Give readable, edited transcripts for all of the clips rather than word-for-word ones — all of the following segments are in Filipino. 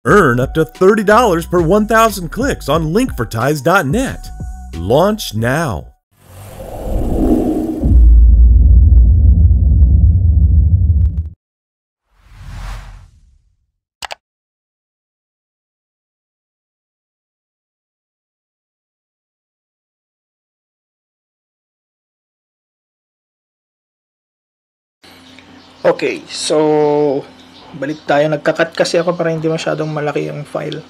Earn up to $30 per 1,000 clicks on linkforties.net. Launch now. Okay, so balik tayo. Nagka-cut kasi ako para hindi masyadong malaki yung file.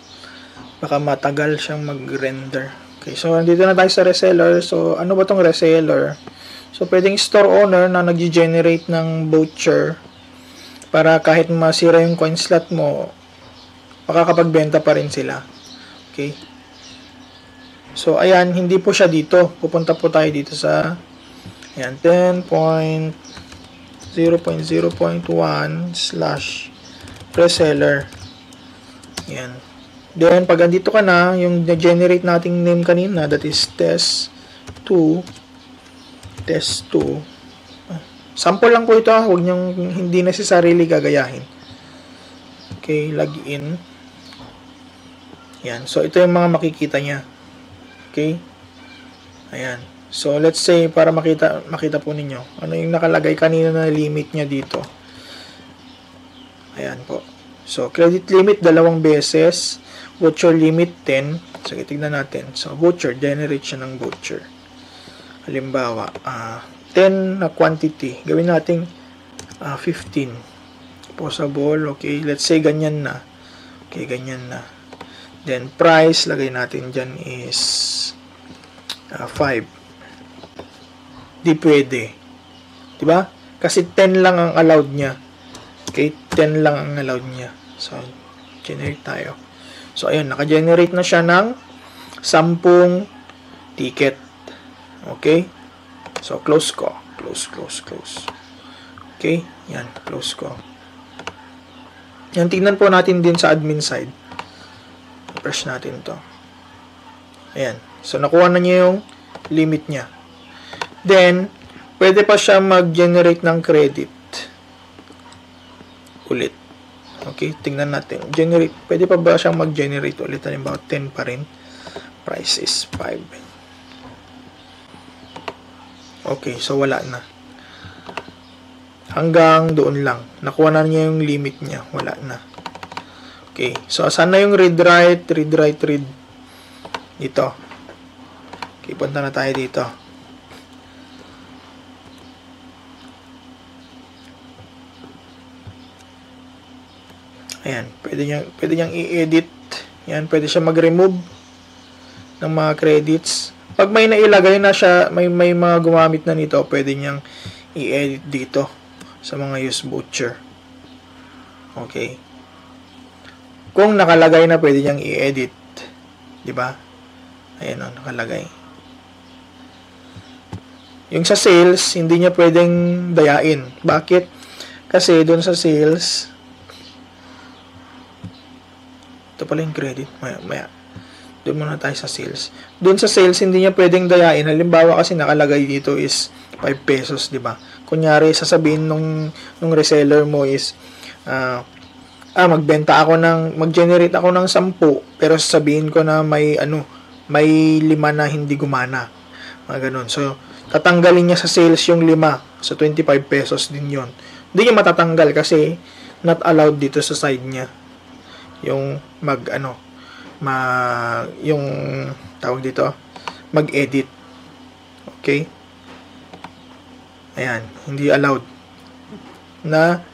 Baka matagal siyang mag-render. Okay, so nandito na tayo sa reseller. So ano ba tong reseller? So pwedeng store owner na nag-generate ng voucher para kahit masira yung coin slot mo, makakapagbenta pa rin sila. Okay. So ayan, hindi po siya dito. Pupunta po tayo dito sa ayan, 10.0.0.1/reseller. Yan. Then, pag andito ka na, yung na-generate nating name kanina, that is test2. Sample lang po ito, huwag niyong hindi necessarily gagayahin. Okay, login. Yan. So, ito yung mga makikita niya. Okay. Ayan. So, let's say, para makita po ninyo, ano yung nakalagay kanina na limit niya dito. Ayan po. So, credit limit 2 beses, voucher limit 10. So, tignan natin. So, voucher, generate siya ng voucher. Halimbawa, 10 na quantity. Gawin natin 15. Possible. Okay, let's say, ganyan na. Okay, ganyan na. Then, price, lagay natin dyan is 5. Di pwede. Diba? Kasi 10 lang ang allowed niya. Okay? 10 lang ang allowed niya. So, generate tayo. So, ayun. Naka-generate na siya ng 10 ticket. Okay? So, close ko. Close. Okay? Yan. Close ko. Yan. Tingnan po natin din sa admin side. Press natin to. Ayan. So, nakuha na niya yung limit niya. Then, pwede pa siya mag-generate ng credit. Ulit. Okay, tingnan natin. Generate. Pwede pa ba siyang mag-generate ulit? Halimbawa, 10 pa rin. Price is 5. Okay, so wala na. Hanggang doon lang. Nakuha na niya yung limit niya. Wala na. Okay, so saan na yung read-write? Read. Dito. Okay, punta na tayo dito. Ayan, pwede niyang i-edit. Yan, pwede siya mag-remove ng mga credits. Pag may nailagay na siya, may mga gumamit na nito, pwede niyang i-edit dito sa mga use voucher. Okay. Kung nakalagay na, pwede niyang i-edit. Diba? Ayan o, nakalagay. Yung sa sales, hindi niya pwedeng dayain. Bakit? Kasi doon sa sales, ito pala yung credit. Maya. Doon muna tayo sa sales. Doon sa sales, hindi niya pwedeng dayain. Halimbawa kasi nakalagay dito is 5 pesos, di ba? Kunyari, sasabihin nung reseller mo is, mag-generate ako ng 10, pero sasabihin ko na may 5 na hindi gumana. Mga ganun. So, tatanggalin niya sa sales yung 5. So, 25 pesos din yon. Hindi niya matatanggal kasi not allowed dito sa side niya. Yung yung tawag dito, mag-edit. Okay? Ayan, hindi allowed na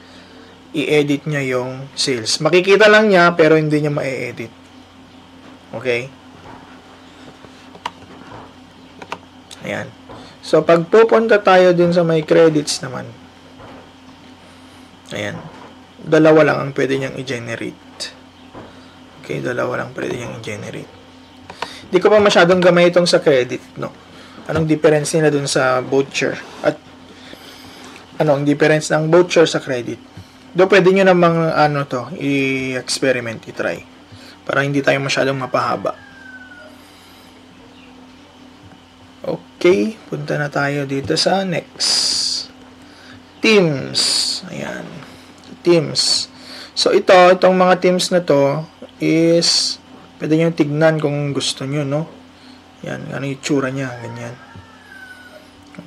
i-edit niya yung sales. Makikita lang niya pero hindi niya ma-edit. Okay? Ayan. So, pag pupunta tayo dun sa may credits naman, ayan, 2 lang ang pwede niyang i-generate. Okay, 2 lang pwede niyang i-generate. Hindi ko pa masyadong gamay itong sa credit, no? Anong difference nila dun sa voucher? At anong difference ng voucher sa credit? Do pwede nyo namang i-experiment, i-try. Para hindi tayo masyadong mapahaba. Okay, punta na tayo dito sa next. Teams. Ayan. Teams. So, itong mga teams na to, is pwede nyo tignan kung gusto nyo, no? Yan, ano yung itsura niya, ganyan.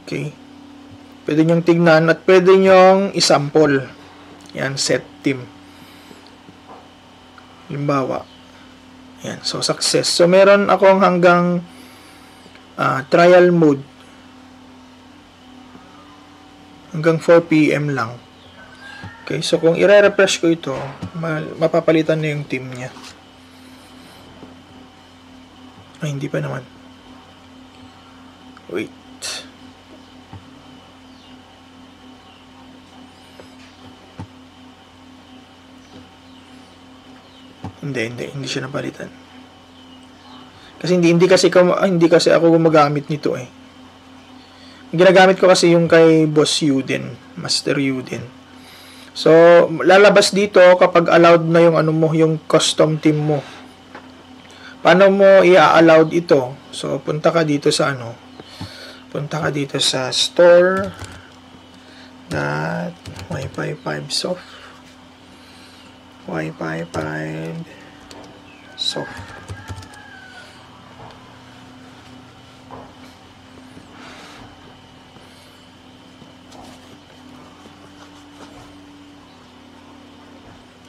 Okay. Pwede nyo tignan at pwede nyo isample. Yan, set theme. Halimbawa. Yan, so success. So meron akong hanggang trial mode. Hanggang 4 PM lang. Okay, so kung i-refresh ko ito, mapapalitan na yung theme niya. Ay, hindi pa naman. Wait. Hindi siya napalitan. Kasi hindi kasi ako gumagamit nito eh. Ginagamit ko kasi yung kay Boss Yuden, Master Yuden. So, lalabas dito kapag allowed na yung ano mo, yung custom theme mo. Paano mo i-allowed ito? So, punta ka dito sa ano? Punta ka dito sa store.wi-fi5soft. Wi-fi5soft.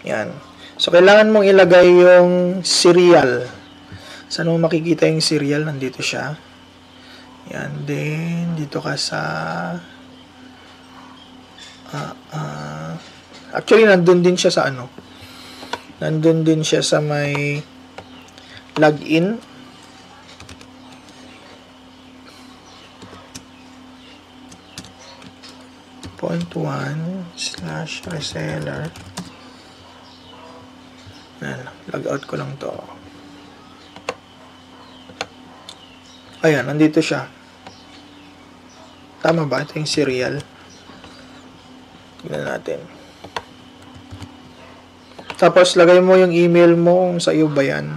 Yan. So, kailangan mong ilagay yung serial. Saan mo makikita yung serial? Nandito siya. Yan. Then, dito ka sa actually, nandun din siya sa ano. Nandun din siya sa may login. .1/reseller. Log out ko lang to. Ayan, nandito siya. Tama ba? Ito yung serial. Tignan natin. Tapos, lagay mo yung email mo kung sa'yo ba yan.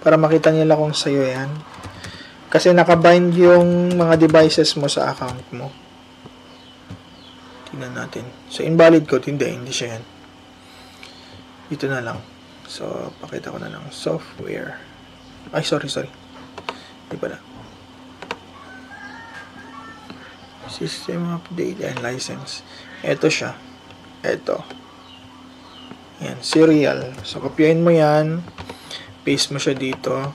Para makita nila kung sa'yo yan. Kasi nakabind yung mga devices mo sa account mo. Tignan natin. So, invalid code. Hindi siya yan. Ito na lang. So, pakita ko na lang. Software. Ay, sorry. Hindi pala. System update and license. Ito siya. Ito. Yan. Serial. So, kopyahin mo yan. Paste mo siya dito.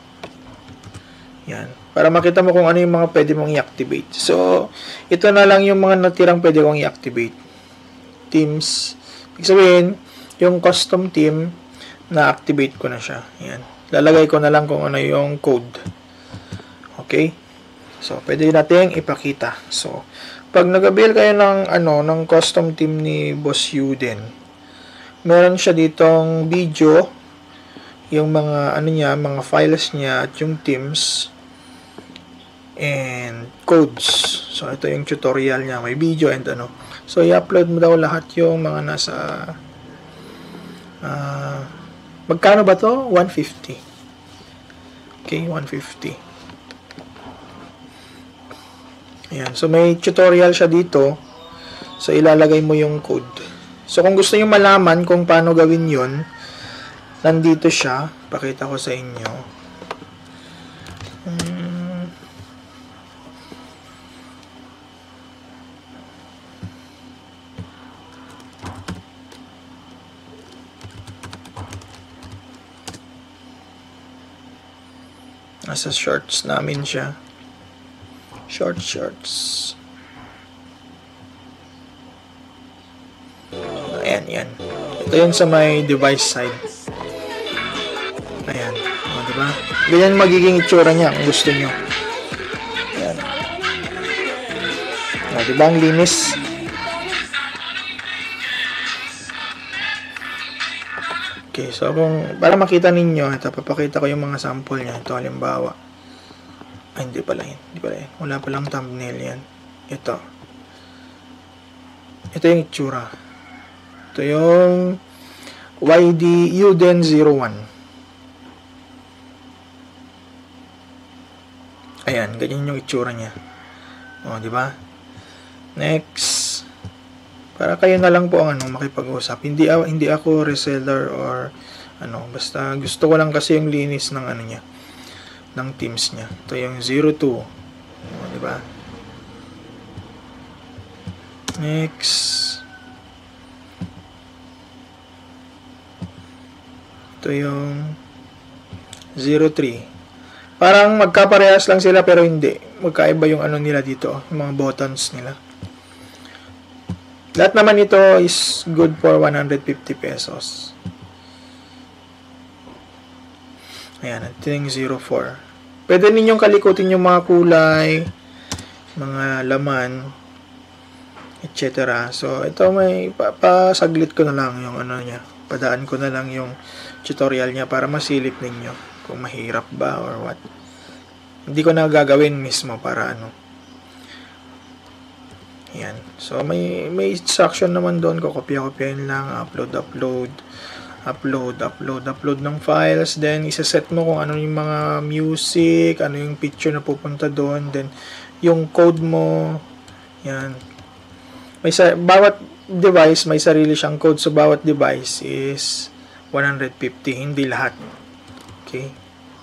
Yan. Para makita mo kung ano yung mga pwede mong i-activate. So, ito na lang yung mga natirang pwede kong i-activate. Themes. Ibig sabihin, yung custom theme, na-activate ko na siya. Yan. Lalagay ko na lang kung ano yung code. Okay? So, pwede natin ipakita. So, pag nag-avail kayo ng custom theme ni Boss Yuden, meron siya ditong video, yung mga mga files niya at yung themes and codes. So, ito yung tutorial niya. May video and ano. So, i-upload mo daw lahat yung mga nasa magkano ba to? 150. Okay, 150. Ayan. So, may tutorial siya dito. So, ilalagay mo yung code. So, kung gusto nyo malaman kung paano gawin yon, nandito siya. Pakita ko sa inyo. Nasa shorts namin siya. Shorts. Ayan. Ito yung sa may device side. Ayan. O, diba? Ganyan magiging itsura niya kung gusto nyo. Ayan. O, diba? Ang linis. Okay, so para makita ninyo, ito, papakita ko yung mga sample niya. Ito, halimbawa. Ay, hindi pala yan. Wala palang thumbnail yan. Ito yung itsura. Ito yung YD Yuden 01. Ayan, ganyan yung itsura niya. O, di ba? Next. Para kayo na lang po ang makipag-usap. Hindi ako reseller or ano, basta gusto ko lang kasi yung linis ng ano niya, ng teams niya. Ito yung 02. O, diba? Next. Ito yung 03. Parang magkaparehas lang sila pero hindi. Magkaiba yung ano nila dito, yung mga buttons nila. Lahat naman ito is good for 150 pesos. Ayan, ito yung 04. Pwede ninyong kalikutin yung mga kulay, mga laman, etc. So, ito may pasaglit ko na lang yung ano niya. Padaan ko na lang yung tutorial niya para masilip ninyo kung mahirap ba or what. Hindi ko na gagawin mismo para ano. Yan. So, may instruction naman doon. Kokopya-kopyahin lang. Upload ng files. Then, isa-set mo kung ano yung mga music, ano yung picture na pupunta doon. Then, yung code mo. Yan. Bawat device, may sarili siyang code. So, bawat device is 150. Hindi lahat. Okay.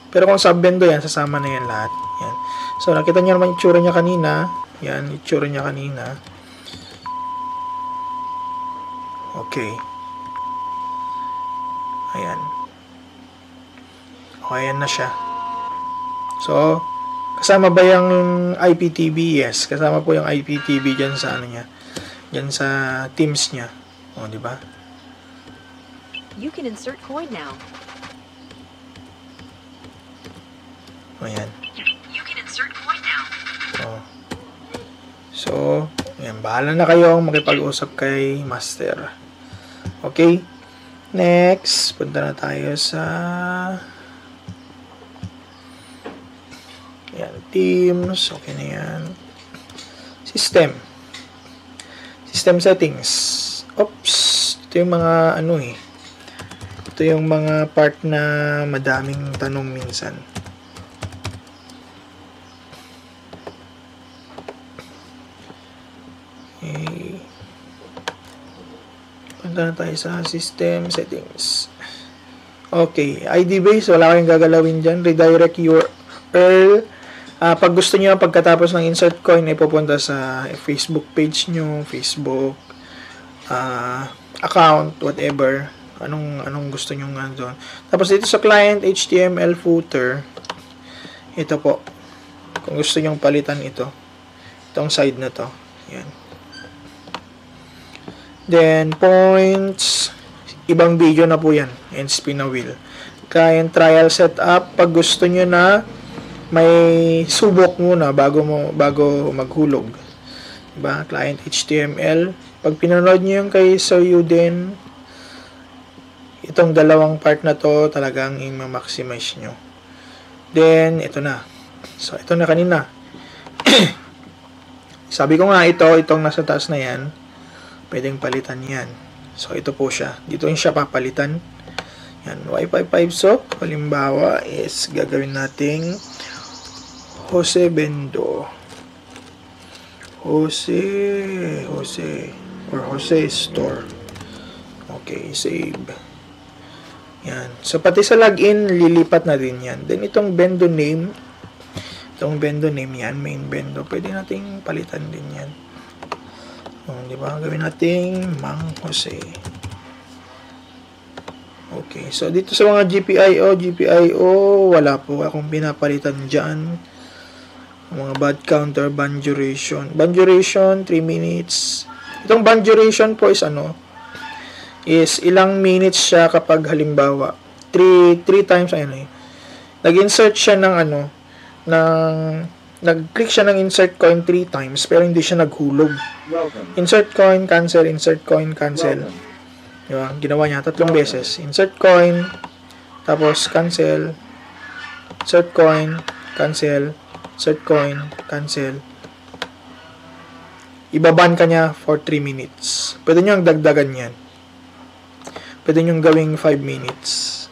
Pero kung sub-bendo yan, sasama na yan lahat. Yan. So, nakita niyo naman yung itsura niya kanina. Yan, itsura niya kanina. Okay. Ayan. O, ayan na siya. So, kasama ba yung IPTV? Yes, kasama po yung IPTV dyan sa ano niya. Dyan sa Teams niya. O, di ba? You can insert coin now. Ayan. You can insert coin now. So, ayan, bahala na kayo makipag-usap kay Master. Okay? Next, punta na tayo sa ayan, Teams. Okay na yan. System settings. Oops. Ito yung mga ano eh. Ito yung mga part na madaming tanong minsan. Okay. Punta na tayo sa system settings. Okay. ID base. Wala kayong gagalawin dyan. Redirect URL. Pag gusto niyo pagkatapos ng insert coin ay pupunta sa Facebook page nyo, Facebook account, whatever. Anong gusto niyo nga doon. Tapos dito sa client HTML footer, ito po. Kung gusto niyo palitan ito. Itong side na to. Yan. Then points, ibang video na po yan. And spin a wheel. Client trial setup, pag gusto niyo na may subok muna bago maghulog. Diba? Client HTML. Pag pinanood nyo yung kay Sir Yuden, itong dalawang part na to talagang i-maximize nyo. Then, ito na. So, ito na kanina. Sabi ko nga itong nasa taas na yan, pwedeng palitan yan. So, ito po siya. Dito yung siya papalitan. Yan. Wi-Fi 5 SOC. Halimbawa is gagawin nating Jose Bendo. Jose Store. Okay, save. Yan. So, pati sa login, lilipat na din yan. Then, itong Bendo name, yan, main Bendo, pwede nating palitan din yan. Di ba? Gawin nating Mang Jose. Okay. So, dito sa mga GPIO, wala po akong pinapalitan dyan. Mga band counter, band duration. Band duration, 3 minutes. Itong band duration po is ilang minutes siya kapag halimbawa 3 times nag-insert siya ng nag-click siya ng insert coin 3 times pero hindi siya naghulog. Insert coin, cancel, insert coin, cancel. Diba? Ginawa niya 3 beses. Insert coin, tapos cancel, insert coin, cancel, insert coin, cancel. Ibaban ka niya for 3 minutes. Pwede nyo ang dagdagan yan. Pwede nyo gawing 5 minutes.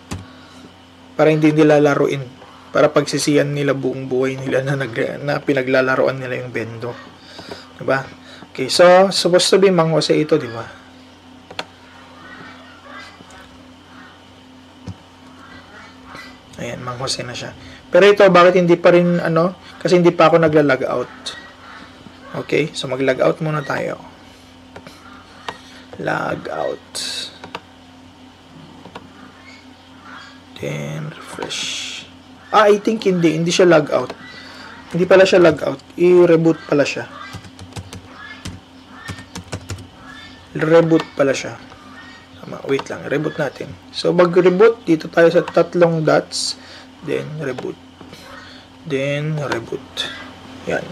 Para hindi nila laruin. Para pagsisiyan nila buong buhay nila na pinaglalaroan nila yung Bendo. Diba? Okay, so, supposed to be Mang Jose ito, diba? Ayan, Mang Jose na siya. Pero ito, bakit hindi pa rin, kasi hindi pa ako nagla-log out. Okay, so mag-log out muna tayo. Log out. Then, refresh. I think hindi siya log out. Hindi pala siya log out. I-reboot pala siya. Reboot pala siya. Wait lang, reboot natin. So, mag-reboot, dito tayo sa 3 dots. Then, reboot. Then, reboot. Yan.